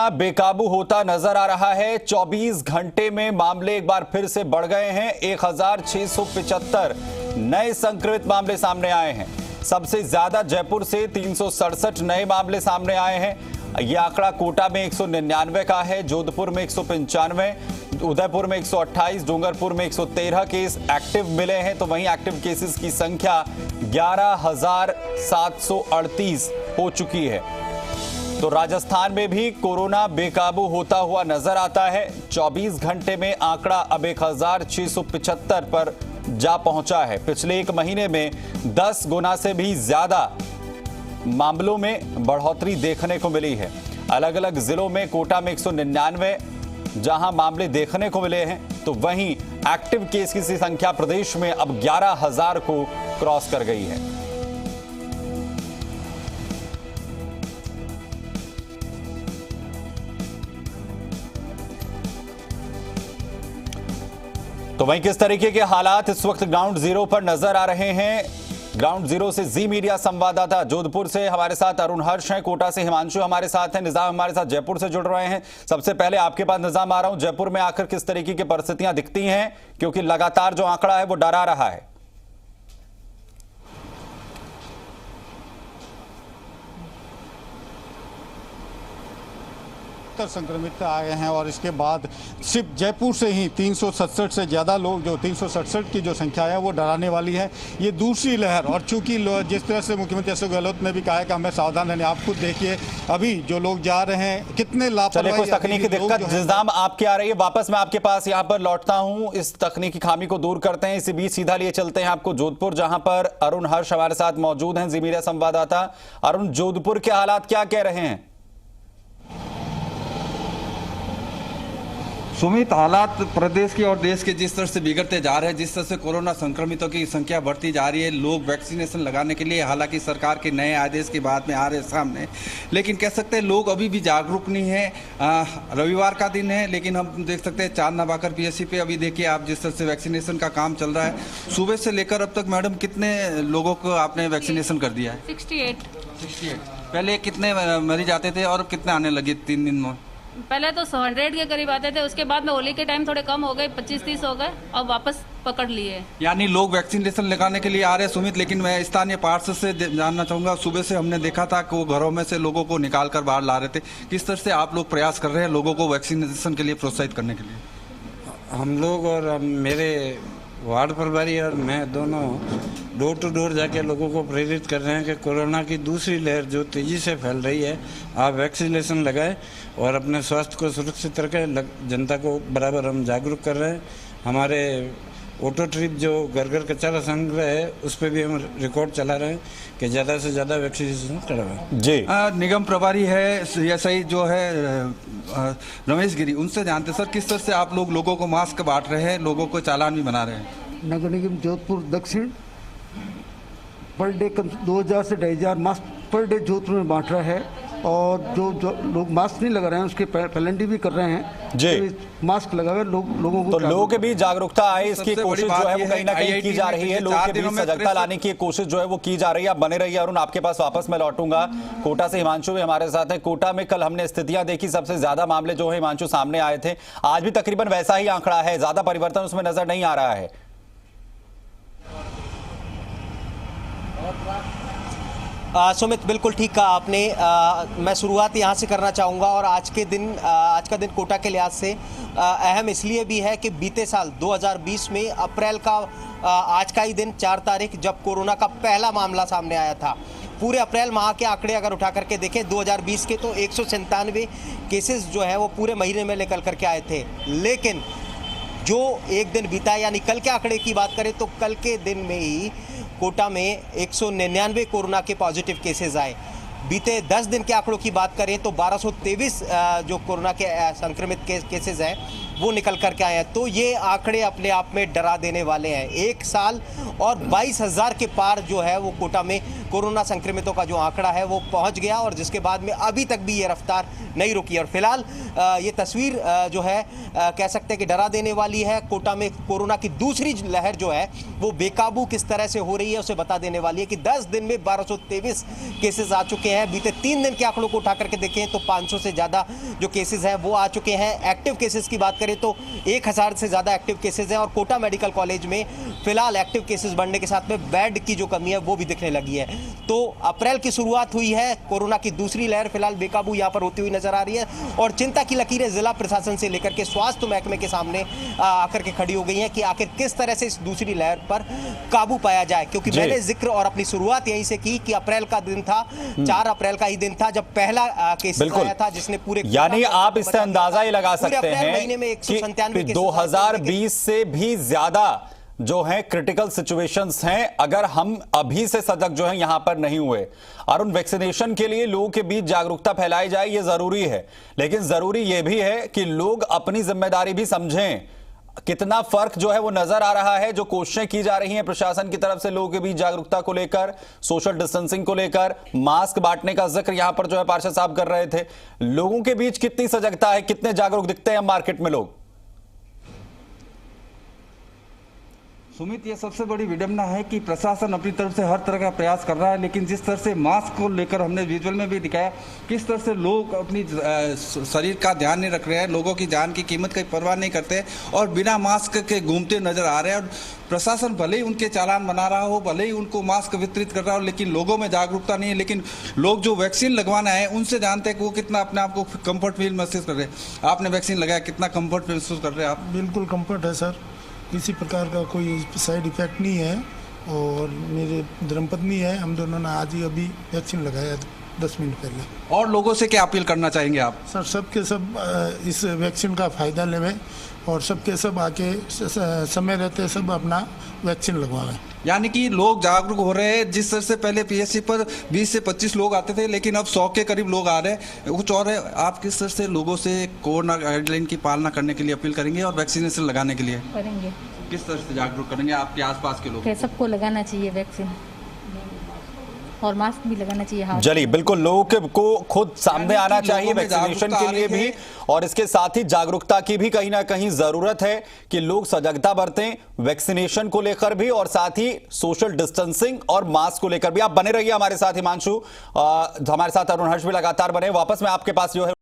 Corona बेकाबू होता नजर आ रहा है। 24 घंटे में मामले एक बार फिर से बढ़ गए हैं। 1675 नए संक्रमित मामले सामने आए हैं। सबसे ज्यादा जयपुर से 367 नए मामले सामने आए हैं। यह आंकड़ा कोटा में 199 का है, जोधपुर में 195, उदयपुर में 128, डूंगरपुर में 113 केस एक्टिव मिले हैं। तो वहीं एक्टिव केसेस की संख्या 11,738 हो चुकी है। तो राजस्थान में भी कोरोना बेकाबू होता हुआ नजर आता है। 24 घंटे में आंकड़ा अब 1675 पर जा पहुंचा है। पिछले एक महीने में 10 गुना से भी ज्यादा मामलों में बढ़ोतरी देखने को मिली है। अलग अलग जिलों में कोटा में 199 जहां मामले देखने को मिले हैं, तो वहीं एक्टिव केस की संख्या प्रदेश में अब 11,000 को क्रॉस कर गई है। तो वहीं किस तरीके के हालात इस वक्त ग्राउंड जीरो पर नजर आ रहे हैं। ग्राउंड जीरो से जी मीडिया संवाददाता जोधपुर से हमारे साथ अरुण हर्ष हैं, कोटा से हिमांशु हमारे साथ हैं, निजाम हमारे साथ जयपुर से जुड़ रहे हैं। सबसे पहले आपके पास निजाम आ रहा हूं, जयपुर में आकर किस तरीके की परिस्थितियां दिखती हैं, क्योंकि लगातार जो आंकड़ा है वो डरा रहा है। संक्रमित आए हैं और इसके बाद सिर्फ जयपुर से ही 367 से ज़्यादा लोग, जो 367 की जो संख्या है वो डराने वाली है। ये दूसरी लहर, और चूंकि जिस तरह से मुख्यमंत्री अशोक गहलोत ने भी कहा है कि हमें सावधान रहने, आप खुद देखिए अभी जो लोग जा रहे हैं कितने लापरवाही। कुछ तकनीकी दिक्कत निजाम आपकी आ रही है, वापस मैं आपके पास यहाँ पर लौटता हूँ। इस तकनीकी खामी को दूर करते हैं, इसी बीच सीधा लिए चलते हैं आपको जोधपुर, जहां पर अरुण हर्ष हमारे साथ मौजूद हैं, जी मीडिया संवाददाता। अरुण, जोधपुर के हालात क्या कह रहे हैं? सुमित, हालात प्रदेश के और देश के जिस तरह से बिगड़ते जा रहे हैं, जिस तरह से कोरोना संक्रमितों की संख्या बढ़ती जा रही है, लोग वैक्सीनेशन लगाने के लिए हालांकि सरकार के नए आदेश के बाद में आ रहे हैं सामने, लेकिन कह सकते हैं लोग अभी भी जागरूक नहीं है। रविवार का दिन है, लेकिन हम देख सकते हैं चांद नवाकर पीएससी पे अभी देखिए आप जिस तरह से वैक्सीनेशन का काम चल रहा है। सुबह से लेकर अब तक मैडम कितने लोगों को आपने वैक्सीनेशन कर दिया है? 68। पहले कितने मरीज आते थे और कितने आने लगे 3 दिन में? पहले तो 100 के करीब आते थे, उसके बाद में होली के टाइम थोड़े कम हो गए, 25-30 हो गए और वापस पकड़ लिए। यानी लोग वैक्सीनेशन लगाने के लिए आ रहे हैं सुमित, लेकिन मैं स्थानीय पार्षद से जानना चाहूंगा, सुबह से हमने देखा था कि वो घरों में से लोगों को निकाल कर बाहर ला रहे थे। किस तरह से आप लोग प्रयास कर रहे हैं लोगों को वैक्सीनेशन के लिए प्रोत्साहित करने के लिए? हम लोग और मेरे वार्ड प्रभारी और मैं दोनों डोर टू डोर जाके लोगों को प्रेरित कर रहे हैं कि कोरोना की दूसरी लहर जो तेज़ी से फैल रही है, आप वैक्सीनेशन लगाएं और अपने स्वास्थ्य को सुरक्षित रखें। जनता को बराबर हम जागरूक कर रहे हैं। हमारे ऑटो ट्रिप जो घर घर कचरा संग्रह है, उस पर भी हम रिकॉर्ड चला रहे हैं कि ज़्यादा से ज़्यादा वैक्सीनेशन करवाएं। जी, निगम प्रभारी है एसआई जो है रमेश गिरी, उनसे जानते सर, किस तरह से आप लोगों को मास्क बांट रहे हैं, लोगों को चालान भी बना रहे हैं? नगर निगम जोधपुर दक्षिण पर डे 2000 से 2500 मास्क पर डे जोधपुर में बांट रहा है, और जो लोग मास्क नहीं लगा रहे हैं उसके पेनल्टी भी कर रहे हैं। जी, तो मास्क लगा हुए लोगों को, तो लोगों के बीच जागरूकता आए, इसकी कोशिश जो है वो कहीं ना कहीं की जा रही है। लोगों के बीच सजगता लाने की कोशिश जो है वो की जा रही है। आप बने रहिए अरुण, आपके पास वापस मैं लौटूंगा। कोटा से हिमांशु भी हमारे साथ है। कोटा में कल हमने स्थितियां देखी, सबसे ज्यादा मामले जो है हिमांशु सामने आए थे। आज भी तकरीबन वैसा ही आंकड़ा है, ज्यादा परिवर्तन उसमें नजर नहीं आ रहा है। सुमित, बिल्कुल ठीक कहा आपने। मैं शुरुआत यहाँ से करना चाहूँगा, और आज का दिन कोटा के लिहाज से अहम इसलिए भी है कि बीते साल 2020 में अप्रैल का आज का ही दिन 4 तारीख जब कोरोना का पहला मामला सामने आया था, पूरे अप्रैल माह के आंकड़े अगर उठा करके देखें 2020 के, तो 197 केसेस जो है वो पूरे महीने में लेकर करके आए थे। लेकिन जो एक दिन बीता, यानी कल के आंकड़े की बात करें तो कल के दिन में ही कोटा में 199 कोरोना के पॉजिटिव केसेस आए। बीते 10 दिन के आंकड़ों की बात करें तो 1223 जो कोरोना के संक्रमित केसेस हैं वो निकल कर के आए हैं। तो ये आंकड़े अपने आप में डरा देने वाले हैं। 1 साल और 22,000 के पार जो है वो कोटा में कोरोना संक्रमितों का जो आंकड़ा है वो पहुंच गया और जिसके बाद में अभी तक भी ये रफ्तार नहीं रुकी। और फिलहाल ये तस्वीर जो है कह सकते हैं कि डरा देने वाली है। कोटा में कोरोना की दूसरी लहर जो है वो बेकाबू किस तरह से हो रही है उसे बता देने वाली है कि 10 दिन में 1223 केसेस आ चुके हैं। बीते 3 दिन के आंकड़ों को उठा करके देखें तो 500 से ज़्यादा जो केसेस हैं वो आ चुके हैं। एक्टिव केसेस की बात करें तो 1000 से ज़्यादा एक्टिव केसेस हैं और कोटा मेडिकल कॉलेज में फिलहाल एक्टिव केसेस बढ़ने के साथ में बेड की जो कमी है वो भी दिखने लगी है। तो अप्रैल की शुरुआत हुई है, कोरोना की दूसरी लहर फिलहाल बेकाबू यहाँ पर होती हुई नजर आ रही है और चिंता की लकीरें जिला प्रशासन से लेकर के स्वास्थ्य महकमे के सामने आकर के खड़ी हो गई हैं कि आखिर किस तरह से इस दूसरी लहर पर काबू पाया जाए। क्योंकि मैंने जिक्र और अपनी शुरुआत यहीं से की कि अप्रैल का दिन था, 4 अप्रैल का ही दिन था जब पहला केस आया था जिसने पूरे, यानी आप इससे अंदाजा ही लगा सकते हैं कि 2020 से भी ज्यादा जो है क्रिटिकल सिचुएशंस हैं अगर हम अभी से सजग जो है यहां पर नहीं हुए। और उन वैक्सीनेशन के लिए लोगों के बीच जागरूकता फैलाई जाए ये जरूरी है, लेकिन जरूरी यह भी है कि लोग अपनी जिम्मेदारी भी समझें। कितना फर्क जो है वो नजर आ रहा है, जो कोशिशें की जा रही हैं प्रशासन की तरफ से लोगों के बीच जागरूकता को लेकर, सोशल डिस्टेंसिंग को लेकर, मास्क बांटने का जिक्र यहां पर जो है पार्षद साहब कर रहे थे। लोगों के बीच कितनी सजगता है, कितने जागरूक दिखते हैं मार्केट में लोग? सुमित, ये सबसे बड़ी विडंबना है कि प्रशासन अपनी तरफ से हर तरह का प्रयास कर रहा है, लेकिन जिस तरह से मास्क को लेकर हमने विजुअल में भी दिखाया किस तरह से लोग अपनी शरीर का ध्यान नहीं रख रहे हैं, लोगों की जान की कीमत की परवाह नहीं करते और बिना मास्क के घूमते नजर आ रहे हैं। और प्रशासन भले ही उनके चालान बना रहा हो, भले ही उनको मास्क वितरित कर रहा हो, लेकिन लोगों में जागरूकता नहीं है। लेकिन लोग जो वैक्सीन लगवाना है उनसे जानते हैं कि वो कितना अपने आप को कंफर्ट फील महसूस कर रहे हैं। आपने वैक्सीन लगाया, कितना कंफर्ट महसूस कर रहे हैं आप? बिल्कुल कंफर्ट है सर, किसी प्रकार का कोई साइड इफेक्ट नहीं है। और मेरे धर्मपत्नी है, हम दोनों ने आज ही अभी वैक्सीन लगाया 10 मिनट पहले। और लोगों से क्या अपील करना चाहेंगे आप? सर सबके सब इस वैक्सीन का फ़ायदा लेवें और सबके सब आके समय रहते सब अपना वैक्सीन लगवाएं। यानी कि लोग जागरूक हो रहे हैं। जिस तरह से पहले पीएससी पर 20 से 25 लोग आते थे, लेकिन अब 100 के करीब लोग आ रहे हैं। कुछ और है, आप किस तरह से लोगों से कोरोना गाइडलाइन की पालना करने के लिए अपील करेंगे और वैक्सीनेशन लगाने के लिए करेंगे? किस तरह से जागरूक करेंगे आपके आसपास के लोग? सबको लगाना चाहिए वैक्सीन और मास्क भी लगाना चाहिए हाथ। चलिए, बिल्कुल लोगों को खुद सामने आना चाहिए वैक्सीनेशन के लिए भी, और इसके साथ ही जागरूकता की भी कहीं ना कहीं जरूरत है कि लोग सजगता बरतें वैक्सीनेशन को लेकर भी और साथ ही सोशल डिस्टेंसिंग और मास्क को लेकर भी। आप बने रहिए हमारे साथ, हिमांशु हमारे साथ, अरुण हर्ष भी लगातार बने। वापस मैं आपके पास जो है